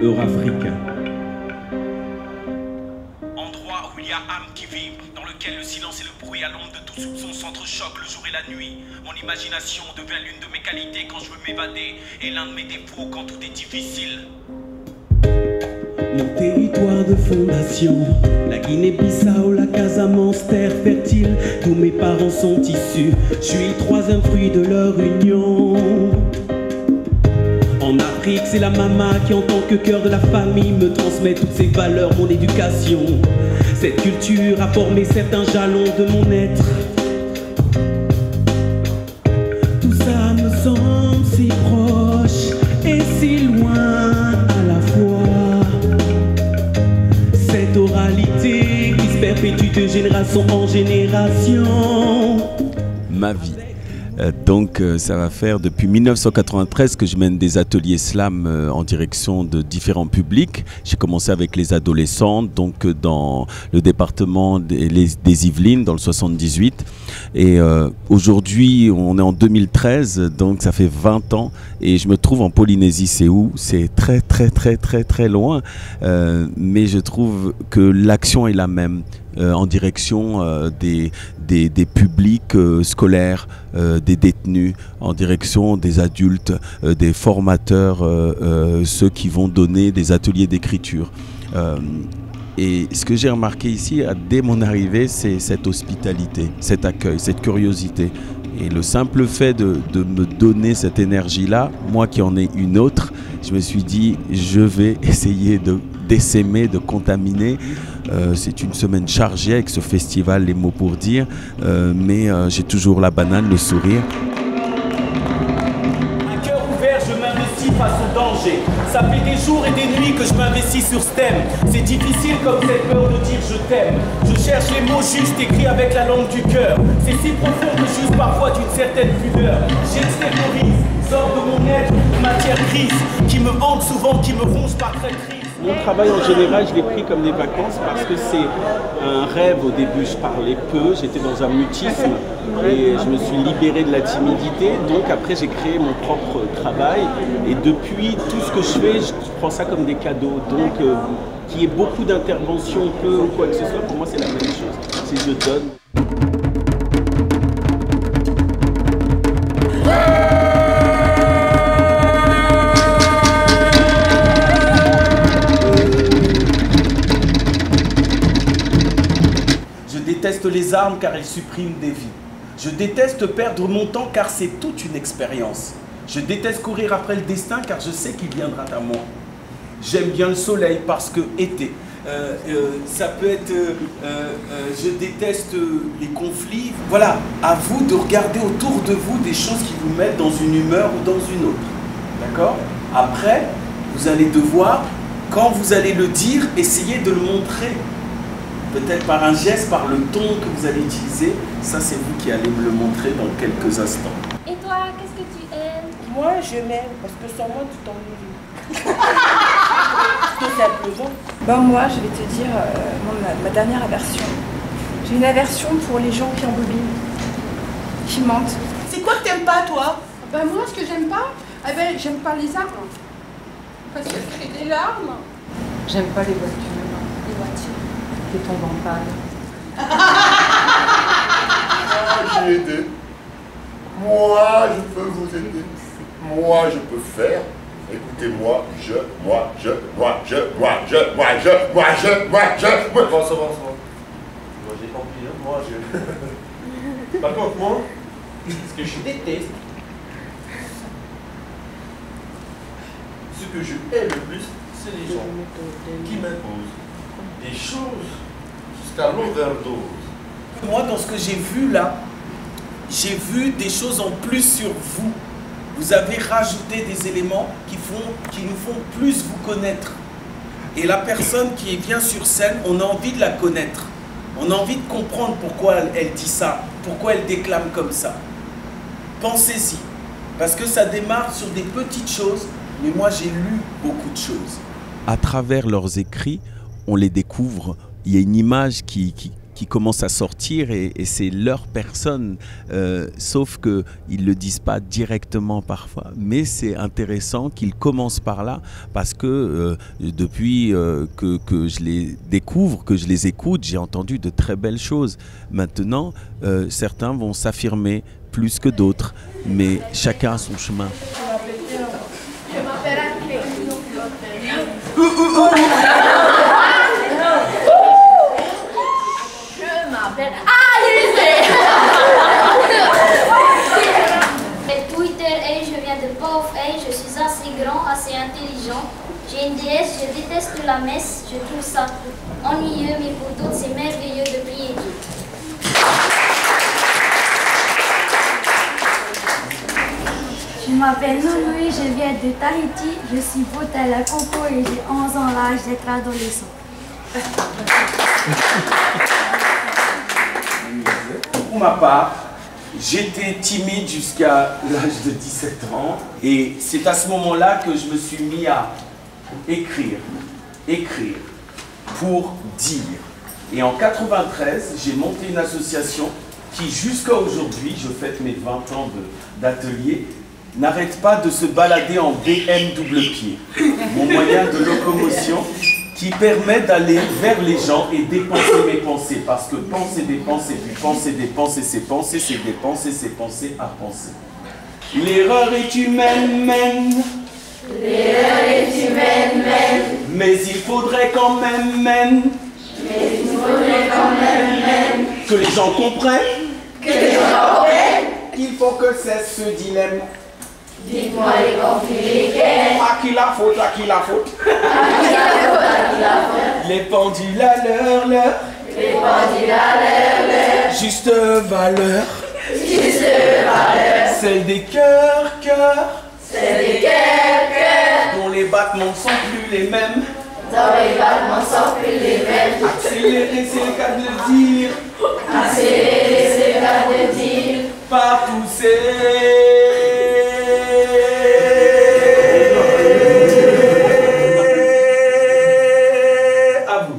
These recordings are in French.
eurafricain. Endroit où il y a âme qui vibre, dans lequel le silence et le bruit à l'ombre de tout soupçon s'entrechoquent le jour et la nuit. Mon imagination devient l'une de mes qualités quand je veux m'évader, et l'un de mes défauts quand tout est difficile. Mon territoire de fondation, la Guinée-Bissau, la Casamance, terre fertile, tous mes parents sont issus, je suis le troisième fruit de leur union. En Afrique, c'est la maman qui en tant que cœur de la famille me transmet toutes ses valeurs, mon éducation. Cette culture a formé certains jalons de mon être. Tout ça me semble si proche et si loin à la fois. Cette oralité qui se perpétue de génération en génération. Ma vie. Donc ça va faire depuis 1993 que je mène des ateliers slam en direction de différents publics. J'ai commencé avec les adolescents, donc dans le département des Yvelines, dans le 78. Et aujourd'hui, on est en 2013, donc ça fait 20 ans. Et je me trouve en Polynésie, c'est où? C'est très loin. Mais je trouve que l'action est la même. En direction des publics scolaires, des détenus, en direction des adultes, des formateurs, ceux qui vont donner des ateliers d'écriture. Et ce que j'ai remarqué ici, dès mon arrivée, c'est cette hospitalité, cet accueil, cette curiosité. Et le simple fait de me donner cette énergie-là, moi qui en ai une autre, je me suis dit, je vais essayer d'essaimer, de contaminer. C'est une semaine chargée avec ce festival, les mots pour dire, mais j'ai toujours la banane, le sourire. Un cœur ouvert, je m'investis face au danger. Ça fait des jours et des nuits que je m'investis sur ce thème. C'est difficile comme cette peur de dire je t'aime. Je cherche les mots justes écrits avec la langue du cœur. C'est si profond que j'use parfois d'une certaine pudeur. J'extériorise, sors de mon être, une matière grise qui me hante souvent, qui me ronge par traîtrise. Mon travail en général, je l'ai pris comme des vacances parce que c'est un rêve. Au début, je parlais peu, j'étais dans un mutisme et je me suis libéré de la timidité. Donc après, j'ai créé mon propre travail et depuis, tout ce que je fais, je prends ça comme des cadeaux. Donc qu'il y ait beaucoup d'interventions, peu ou quoi que ce soit, pour moi, c'est la même chose. C'est je donne. Je déteste les armes car elles suppriment des vies. Je déteste perdre mon temps car c'est toute une expérience. Je déteste courir après le destin car je sais qu'il viendra à moi. J'aime bien le soleil parce que été. Ça peut être... je déteste les conflits. Voilà, à vous de regarder autour de vous des choses qui vous mettent dans une humeur ou dans une autre. D'accord? Après, vous allez devoir, quand vous allez le dire, essayer de le montrer. Peut-être par un geste, par le ton que vous allez utiliser. Ça, c'est vous qui allez me le montrer dans quelques instants. Et toi, qu'est-ce que tu aimes? Moi, je m'aime parce que sans moi, tu t'ennuies. Tout simplement. Ben moi, je vais te dire ma dernière aversion. J'ai une aversion pour les gens qui embobinent, qui mentent. C'est quoi que t'aimes pas, toi? Ben moi, ce que j'aime pas, j'aime pas les armes. Parce qu'elles créent des larmes. J'aime pas les voitures. Les voitures qui tombent en panne. Moi, j'ai aidé. Moi, je peux vous aider. Moi, je peux faire. Écoutez-moi, moi. Bon, ça va. Moi, j'ai compris, hein. Moi, je... Par contre, moi, ce que je déteste, ce que je hais le plus, c'est les gens qui m'imposent des choses jusqu'à l'overdose. Moi, dans ce que j'ai vu là, j'ai vu des choses en plus sur vous. Vous avez rajouté des éléments qui nous font plus vous connaître. Et la personne qui vient sur scène, on a envie de la connaître. On a envie de comprendre pourquoi elle dit ça, pourquoi elle déclame comme ça. Pensez-y. Parce que ça démarre sur des petites choses, mais moi j'ai lu beaucoup de choses. À travers leurs écrits, on les découvre. Il y a une image qui commencent à sortir et c'est leur personne, sauf qu'ils ne le disent pas directement parfois, mais c'est intéressant qu'ils commencent par là parce que depuis que je les découvre, que je les écoute, j'ai entendu de très belles choses. Maintenant, certains vont s'affirmer plus que d'autres, mais chacun a son chemin. Je m'appelle Anne-Clé. Je m'appelle Alizé. Twitter et je viens de Pauvre et je suis assez grand, assez intelligent. J'ai une déesse, je déteste la messe, je trouve ça ennuyeux, mais pour d'autres c'est merveilleux de prier Dieu. Je m'appelle Nounoui, je viens de Tahiti, je suis Botel à Coco et j'ai 11 ans l'âge d'être adolescent. Pour ma part, j'étais timide jusqu'à l'âge de 17 ans et c'est à ce moment-là que je me suis mis à écrire pour dire. Et en 93, j'ai monté une association qui jusqu'à aujourd'hui, je fête mes 20 ans d'atelier, n'arrête pas de se balader en BM double pied, mon moyen de locomotion qui permet d'aller vers les gens et dépenser mes pensées. Parce que penser, dépenser, puis penser, dépenser, c'est penser, c'est dépenser, c'est penser à penser. L'erreur est humaine, men. L'erreur est humaine, men. Mais il faudrait quand même, men. Mais il faudrait quand même, men. Que les gens comprennent. Que les gens comprennent. Il faut que cesse ce dilemme. Dites-moi les conflits lesquels. À qui la faute, à qui la faute. À qui la faute, à qui la faute. Les pendules à l'heure. Les pendules à l'heure. Juste valeur. Juste valeur. Celle des cœurs. Celle des cœurs. Dont les battements ne sont plus les mêmes. Dans les battements sont plus les mêmes. Accélérer, c'est le cas de le dire. Accélérer, c'est le cas de dire. Pas pousser. À vous.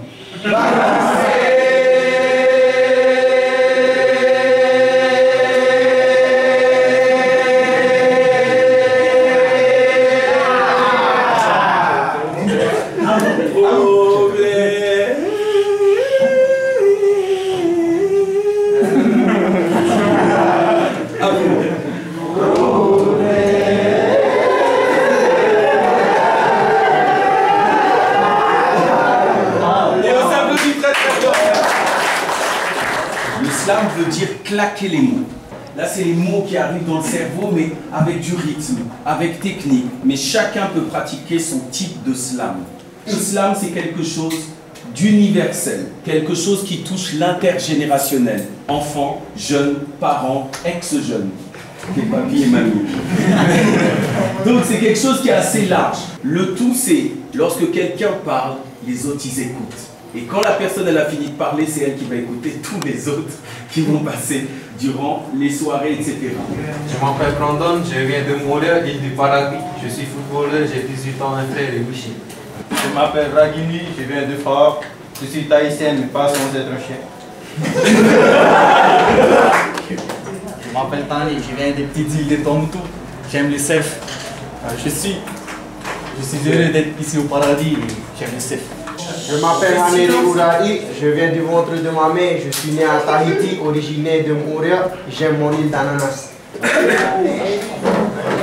L'islam veut dire claquer les mots. Là, c'est les mots qui arrivent dans le cerveau, mais avec du rythme, avec technique. Mais chacun peut pratiquer son type de slam. L'islam, c'est quelque chose d'universel, quelque chose qui touche l'intergénérationnel. Enfants, jeunes, parents, ex-jeunes. Les papis et mamies. Donc c'est quelque chose qui est assez large. Le tout, c'est lorsque quelqu'un parle, les autres, ils écoutent. Et quand la personne elle a fini de parler, c'est elle qui va écouter tous les autres qui vont passer durant les soirées, etc. Je m'appelle Brandon, je viens de Montréal, île du Paradis. Je suis footballeur, j'ai 18 ans, un frère et Wichi. Je m'appelle Ragini, je viens de Fort. Je suis tahitienne, mais pas sans être un chien. Je m'appelle Tani, je viens des petites îles de Tombouctou. J'aime le surf. Je suis heureux d'être ici au paradis et j'aime le surf. Je m'appelle Amiri Ourahi, je viens du ventre de ma mère, je suis né à Tahiti, originaire de Montréal, j'aime mon île d'ananas. Je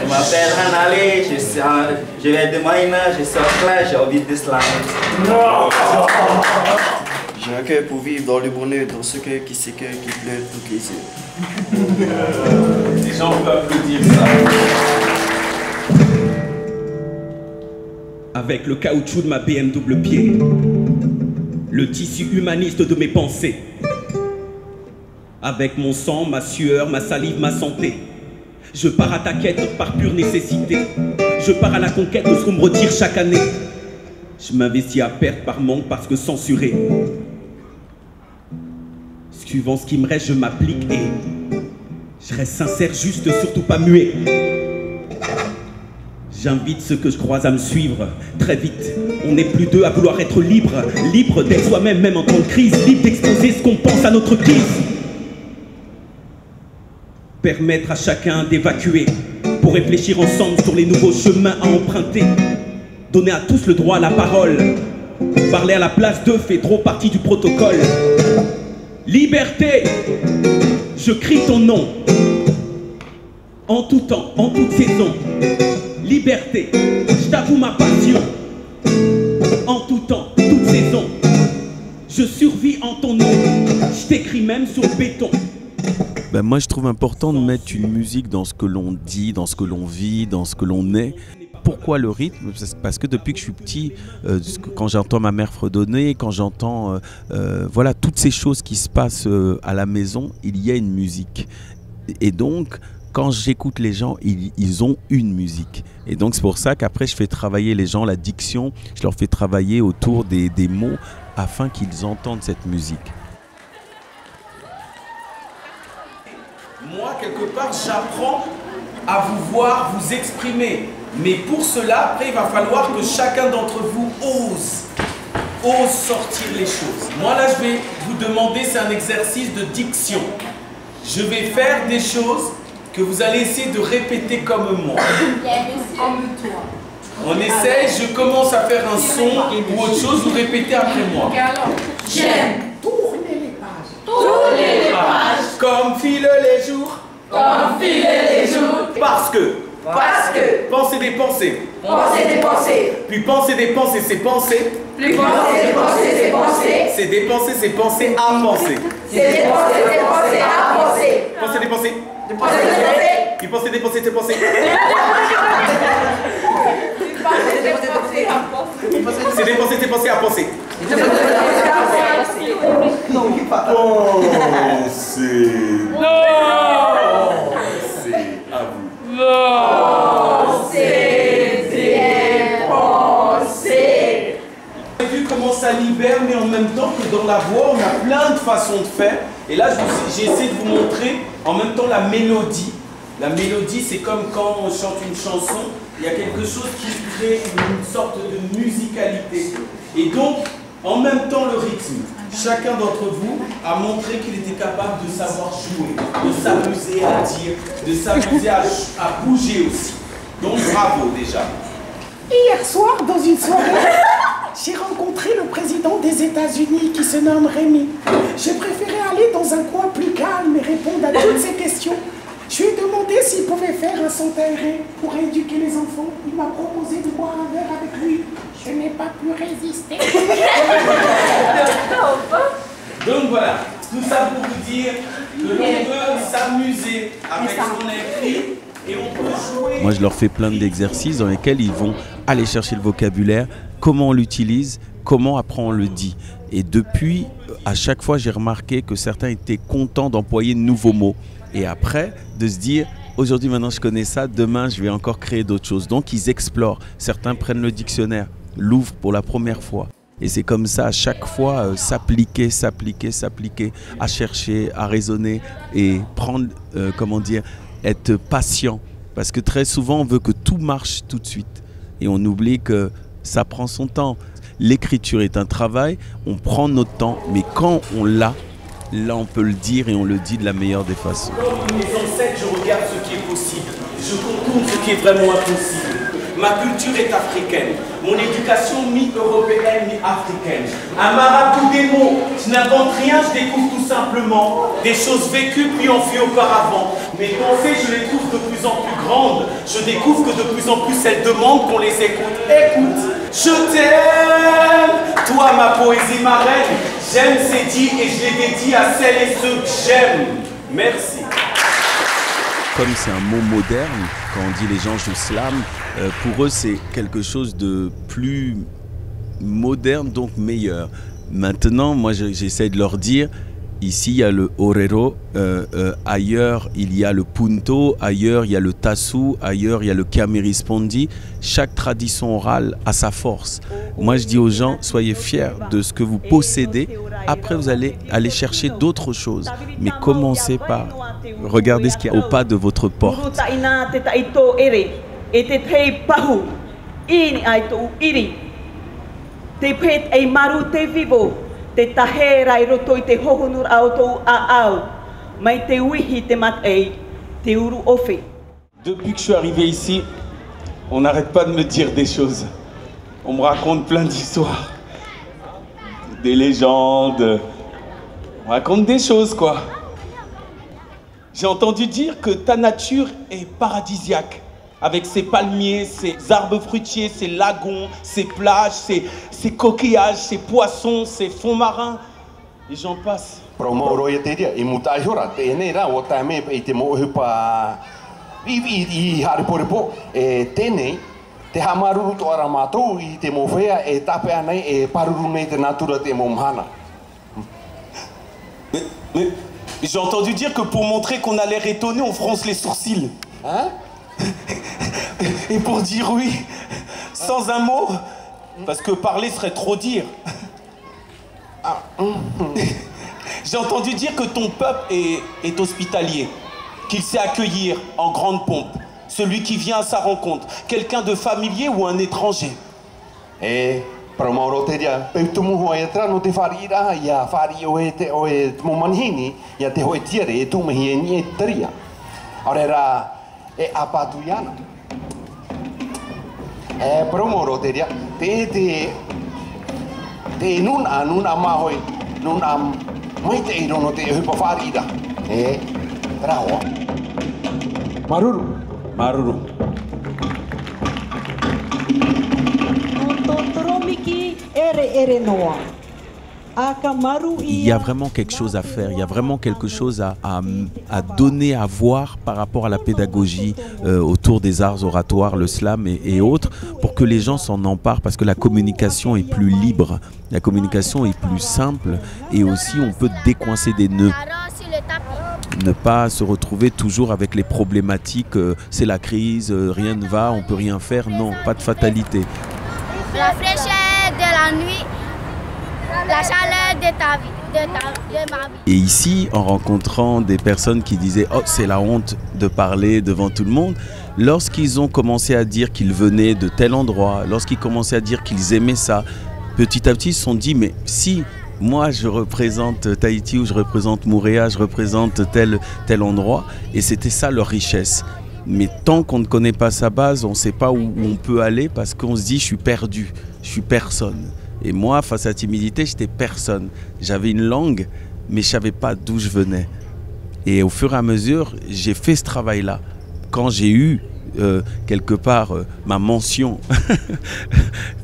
m'appelle Hanale, je viens de Maïna, je suis en classe, j'ai envie de slam. J'ai un cœur pour vivre dans le bonheur, dans ce cœur qui s'écoeure, qui pleure toutes les heures. Les gens peuvent applaudir ça. Avec le caoutchouc de ma BM double pied, le tissu humaniste de mes pensées, avec mon sang, ma sueur, ma salive, ma santé, je pars à ta quête par pure nécessité, je pars à la conquête de ce qu'on me retire chaque année, je m'investis à perte par manque parce que censuré, suivant ce qui me reste je m'applique et je reste sincère, juste, surtout pas muet. J'invite ceux que je croise à me suivre. Très vite, on n'est plus deux à vouloir être libre. Libre d'être soi-même, même en temps de crise. Libre d'exposer ce qu'on pense à notre guise. Permettre à chacun d'évacuer pour réfléchir ensemble sur les nouveaux chemins à emprunter. Donner à tous le droit à la parole. Parler à la place d'eux fait trop partie du protocole. Liberté, je crie ton nom. En tout temps, en toute saison. Liberté, je t'avoue ma passion. En tout temps, toute saison. Je survis en ton nom. Je t'écris même sur le béton. Ben moi, je trouve important de mettre une musique dans ce que l'on dit, dans ce que l'on vit, dans ce que l'on est. Pourquoi le rythme? Parce que depuis que je suis petit, quand j'entends ma mère fredonner, quand j'entends voilà, toutes ces choses qui se passent à la maison, il y a une musique. Et donc, quand j'écoute les gens, ils ont une musique. Et donc, c'est pour ça qu'après, je fais travailler les gens, la diction, je leur fais travailler autour des mots afin qu'ils entendent cette musique. Moi, quelque part, j'apprends à vous voir, vous exprimer. Mais pour cela, après, il va falloir que chacun d'entre vous ose sortir les choses. Moi, là, je vais vous demander, c'est un exercice de diction. Je vais faire des choses que vous allez essayer de répéter comme moi. On essaye, je commence à faire un son ou autre chose, vous répétez après moi. J'aime tourner les pages. Tourner les pages. Comme filent les jours. Comme filent les jours. Parce que. Penser des pensées. Penser des pensées. Puis penser des pensées, c'est penser. Plus penser des pensées, c'est penser. C'est dépenser, c'est penser à penser. C'est dépenser, c'est penser à penser. Penser des pensées. Puis penser des pensées, c'est penser. C'est dépenser, c'est penser à penser. Non, Pensez. Pensez à vous. Pensez, dépensez. Vous avez vu comment ça libère, mais en même temps que dans la voix, on a plein de façons de faire. Et là, j'ai essayé de vous montrer en même temps la mélodie. La mélodie, c'est comme quand on chante une chanson, il y a quelque chose qui crée une sorte de musicalité. Et donc, en même temps, le rythme. Chacun d'entre vous a montré qu'il était capable de savoir jouer, de s'amuser à dire, de s'amuser à bouger aussi. Donc, bravo déjà. Hier soir, dans une soirée, j'ai rencontré le président des États-Unis qui se nomme Rémi. J'ai préféré aller dans un coin plus calme et répondre à toutes ces questions. Je lui ai demandé s'il pouvait faire un son aéré pour éduquer les enfants. Il m'a proposé de boire un verre avec lui. Je n'ai pas pu résister. Donc voilà, tout ça pour vous dire que l'on peut s'amuser avec ce qu'on a écrit et on peut jouer. Moi, je leur fais plein d'exercices dans lesquels ils vont aller chercher le vocabulaire, comment on l'utilise, comment après on le dit. Et depuis, à chaque fois, j'ai remarqué que certains étaient contents d'employer de nouveaux mots. Et après, de se dire, aujourd'hui, maintenant, je connais ça, demain, je vais encore créer d'autres choses. Donc, ils explorent. Certains prennent le dictionnaire, l'ouvrent pour la première fois. Et c'est comme ça, à chaque fois, s'appliquer, à chercher, à raisonner et prendre, comment dire, être patient. Parce que très souvent, on veut que tout marche tout de suite. Et on oublie que ça prend son temps. L'écriture est un travail, on prend notre temps, mais quand on l'a, là, on peut le dire et on le dit de la meilleure des façons. Comme mes ancêtres, je regarde ce qui est possible. Je contourne ce qui est vraiment impossible. Ma culture est africaine. Mon éducation mi-européenne, mi-africaine. Un marabout des mots. Je n'invente rien, je découvre tout simplement des choses vécues puis enfuies auparavant. Mes pensées, je les trouve de plus en plus grandes. Je découvre que de plus en plus elles demandent qu'on les écoute. Écoute, je t'aime, toi ma poésie, ma reine. J'aime ces dit et je les dédie à celles et ceux que j'aime. Merci. Comme c'est un mot moderne, quand on dit les gens jouent slam, pour eux c'est quelque chose de plus moderne, donc meilleur. Maintenant, moi j'essaie de leur dire, ici il y a le orero, ailleurs il y a le punto, ailleurs il y a le tassou, ailleurs il y a le kamirispondi. Chaque tradition orale a sa force. Moi je dis aux gens, soyez fiers de ce que vous possédez. Après vous allez aller chercher d'autres choses. Mais commencez par regarder ce qu'il y a au pas de votre porte. e te tei pahu, ini ai tō iri. Te pet e maru te vivo, te tahera I roto I te hohonur au tō a au, mai te wihi te mat ei, te uru ofe. Depuis que je suis arrivé ici, on n'arrête pas de me dire des choses. On me raconte plein d'histoires, des légendes, on raconte des choses quoi. J'ai entendu dire que ta nature est paradisiaque, avec ses palmiers, ses arbres fruitiers, ses lagons, ses plages, ses coquillages, ses poissons, ses fonds marins, et j'en passe. Mais j'ai entendu dire que pour montrer qu'on a l'air étonné, on fronce les sourcils. Hein? Et pour dire oui, sans un mot, parce que parler serait trop dire. J'ai entendu dire que ton peuple est hospitalier, qu'il sait accueillir en grande pompe celui qui vient à sa rencontre, quelqu'un de familier ou un étranger. Maruru. Maruru. Il y a vraiment quelque chose à faire, il y a vraiment quelque chose à donner, à voir par rapport à la pédagogie autour des arts oratoires, le slam et autres, pour que les gens s'en emparent, parce que la communication est plus libre, la communication est plus simple, et aussi on peut décoincer des nœuds. Ne pas se retrouver toujours avec les problématiques, c'est la crise, rien ne va, on peut rien faire, non, pas de fatalité. La fraîcheur de la nuit, la chaleur de ta vie, de ma vie. Et ici, en rencontrant des personnes qui disaient « Oh, c'est la honte de parler devant tout le monde », lorsqu'ils ont commencé à dire qu'ils venaient de tel endroit, lorsqu'ils commençaient à dire qu'ils aimaient ça, petit à petit, ils se sont dit « Mais si moi, je représente Tahiti ou je représente Moorea, je représente tel endroit », et c'était ça leur richesse. Mais tant qu'on ne connaît pas sa base, on ne sait pas où on peut aller, parce qu'on se dit « Je suis perdu, je suis personne ». Et moi, face à la timidité, j'étais personne. J'avais une langue, mais je ne savais pas d'où je venais. Et au fur et à mesure, j'ai fait ce travail-là. Quand j'ai eu, quelque part, ma mention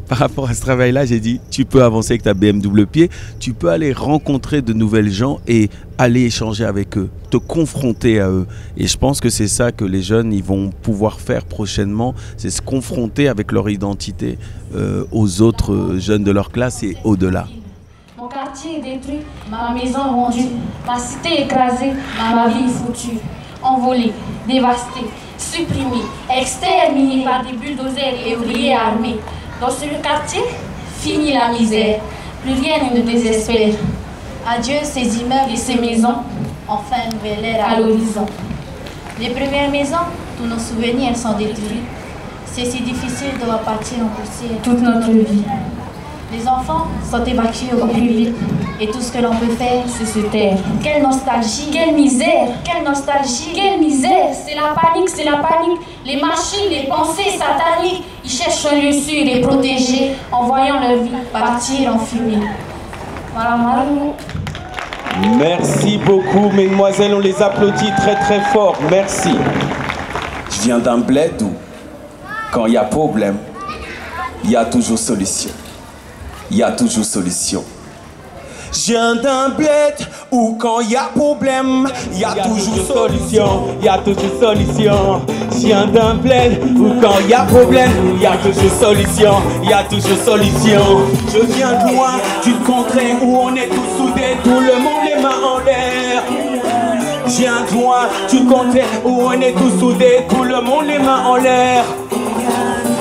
par rapport à ce travail-là, j'ai dit, tu peux avancer avec ta BMW pied, tu peux aller rencontrer de nouvelles gens et aller échanger avec eux, te confronter à eux. Et je pense que c'est ça que les jeunes ils vont pouvoir faire prochainement, c'est se confronter avec leur identité aux autres jeunes de leur classe et au-delà. Mon quartier est détruit, ma maison vendue, ma cité écrasée, ma vie foutue, envolée, dévastée, supprimée, exterminée par des bulldozers et ouvriers armés. Dans ce quartier, finit la misère, plus rien ne nous désespère. Adieu ces immeubles et ces maisons, enfin nouvelle ère à l'horizon. Les premières maisons, tous nos souvenirs sont détruits. C'est si difficile de voir partir en poussière toute notre vie. Les enfants sont évacués au plus vite et tout ce que l'on peut faire, c'est se taire. Quelle nostalgie, quelle misère, quelle nostalgie, quelle misère. C'est la panique, c'est la panique. Les machines, les pensées sataniques, ils cherchent un lieu sûr et protégé en voyant leur vie partir en fumée. Merci beaucoup, mesdemoiselles, on les applaudit très très fort, merci. Je viens d'un bled où, quand il y a problème, il y a toujours solution. Il y a toujours solution. Je viens d'un bled où quand il y a problème, il y a toujours solution. Il y a toujours solution. Je viens d'un bled où quand il y a problème, il y a toujours solution. Il y a toujours solution. Je viens de loin, d'une contrée où on est tous soudés, tout le monde les mains en l'air. Je viens de loin, d'une contrée où on est tous soudés, tout le monde les mains en l'air.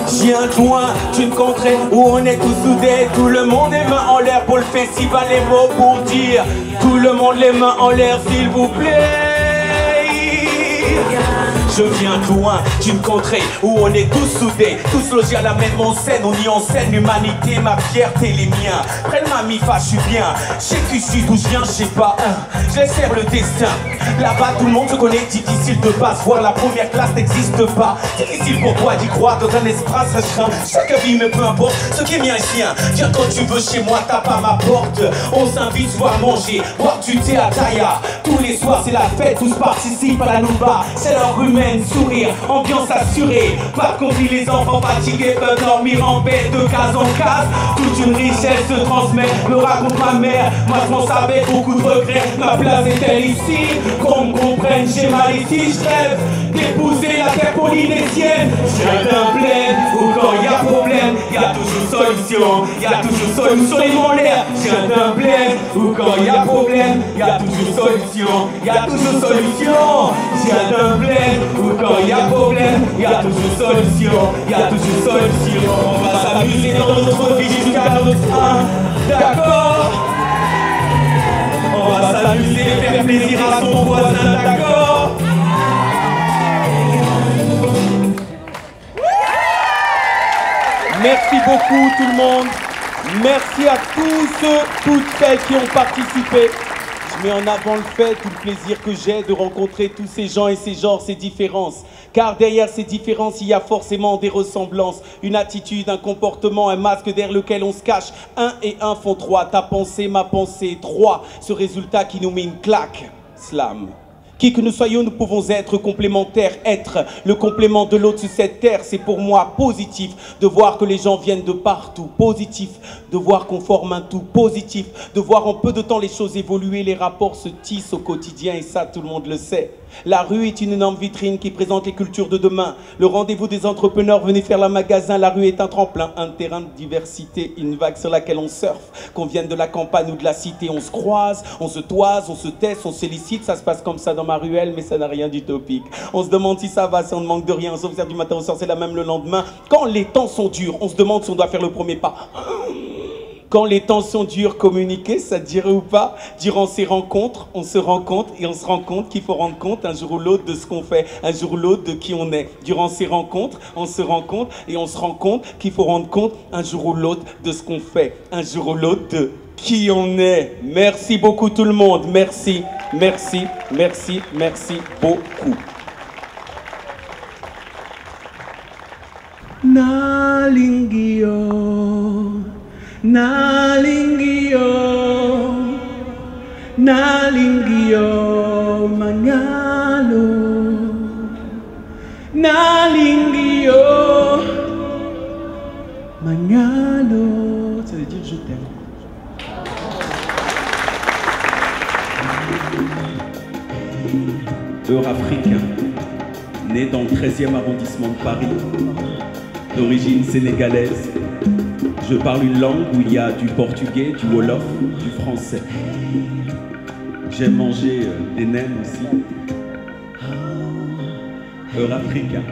Je viens de loin, d'une contrée où on est tous soudés, tout le monde les mains en l'air pour le festival, les mots pour dire tout le monde les mains en l'air s'il vous plaît. Je Je viens de loin, d'une contrée où on est tous soudés, tous logés à la même enseigne. On y enseigne l'humanité, ma fierté, les miens. Près de ma mi-fa, je suis bien. Je sais qui je suis, d'où je viens, je sais pas. Je laisse faire le destin. Là-bas, tout le monde se connaît, difficile de passe. Voir la première classe n'existe pas. Difficile pour toi d'y croire dans un espace restreint. Chaque vie, mais peu importe, ce qui est mien est sien. Viens quand tu veux chez moi, tape à ma porte. On s'invite, voir manger, boire du thé à Taya. Tous les soirs, c'est la fête, tous participent à la Nouba. C'est leur humaine, sourire, ambiance assurée. Pas compris, les enfants fatigués peuvent dormir en paix de case en case. Toute une richesse se transmet, me raconte ma mère. Moi, je m'en savais, beaucoup de regrets. Ma place est-elle ici? Qu'on me comprenne, j'ai mal ici, je rêve d'épouser la terre polynésienne. Je viens d'un plaid où quand il y a problème, il y a toujours solution. Il y a toujours solution, ils m'ont l'air. Je viens d'un plaid où quand il y a problème, il y a toujours solution. Il y a toujours solution. Je viens d'un plaid où quand il y a problème, il y a toujours solution. Il y a toujours solution. On va s'amuser dans notre vie jusqu'à notre fin. D'accord? On va s'amuser, faire plaisir à son voisin, d'accord? Merci beaucoup tout le monde. Merci à tous ceux, toutes celles qui ont participé. Je mets en avant le fait, tout le plaisir que j'ai de rencontrer tous ces gens et ces genres, ces différences. Car derrière ces différences, il y a forcément des ressemblances. Une attitude, un comportement, un masque derrière lequel on se cache. 1 et 1 font 3. Ta pensée, ma pensée, 3. Ce résultat qui nous met une claque. Slam. Qui que nous soyons, nous pouvons être complémentaires, être le complément de l'autre sur cette terre. C'est pour moi positif de voir que les gens viennent de partout, positif de voir qu'on forme un tout, positif de voir en peu de temps les choses évoluer, les rapports se tissent au quotidien et ça tout le monde le sait. La rue est une énorme vitrine qui présente les cultures de demain. Le rendez-vous des entrepreneurs, venez faire la magasin. La rue est un tremplin, un terrain de diversité, une vague sur laquelle on surfe. Qu'on vienne de la campagne ou de la cité, on se croise, on se toise, on se teste, on s'élicite. Ça se passe comme ça dans ma ruelle, mais ça n'a rien d'utopique. On se demande si ça va, si on ne manque de rien. On s'observe du matin au soir, c'est la même le lendemain. Quand les temps sont durs, on se demande si on doit faire le premier pas. Quand les temps sont durs, communiquer, ça te dirait ou pas? Durant ces rencontres, on se rend compte et on se rend compte qu'il faut rendre compte un jour ou l'autre de ce qu'on fait, un jour ou l'autre de qui on est. Durant ces rencontres, on se rend compte et on se rend compte qu'il faut rendre compte un jour ou l'autre de ce qu'on fait, un jour ou l'autre de qui on est. Merci beaucoup tout le monde. Merci, merci, merci, merci beaucoup. Nalingio, nalingio, nalingio, mangalo, nalingio, mangalo. Ça veut dire je t'aime. Eurafricain, né dans le 13e arrondissement de Paris, d'origine sénégalaise. Je parle une langue où il y a du portugais, du wolof, du français. J'aime manger des nems aussi. Eurafricain.